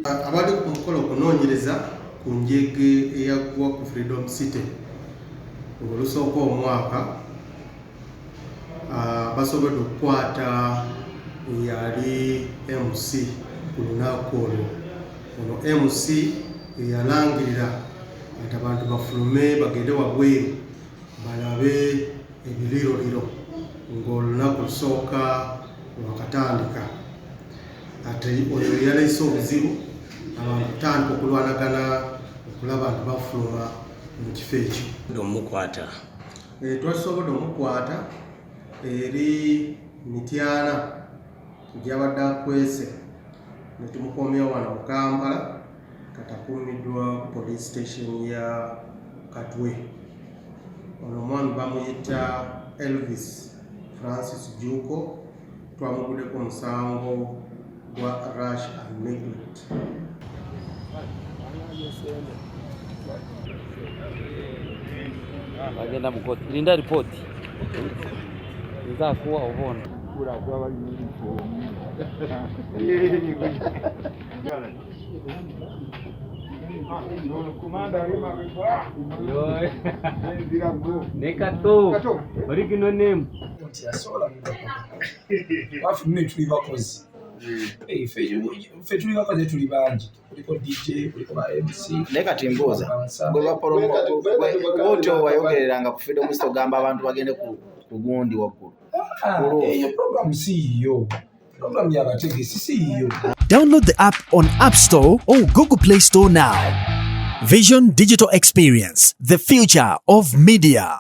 abali ku mukolo okunoonyereza ku njege eyaggwa ku Freedom City ng'olusooka omwaka basobodde okukwata Eyali MC ku lunaku olwo. Ono MC yalangirira nti abantu bafulume bagende wabweru balabe ebiriroliro ng'olunaku lusooka lwakatandika. Ate oyo yaleese obuzibu abantu kutandika okulwanagana okulaba nti bafuluma mu kifo ekyo. Twasobodde omukwata eri Mityana gy'abadde akwese ne tumukomyewo wano mu Kampala katakuumiddwa ku police station ya Katwe. Ono omwami bamuyita Elvis Francis Juko, twamuguddeko omusango gwa rush and neglect. Agenda mukoti linda ripoti nzakuwa ubona Nekato original name bafumye tuli bakozi tuli bakozi tuli bangi kuliko DJ kuliko ba MC nekati mbuuza gwe bapolomo otyo wayogereranga ku Freedom City ogamba abantu bagende ku gundi waggulu. Eyo program CEO program y'abategesi CEO. Download the app on App Store or Google Play Store now. Vision Digital Experience, the future of media.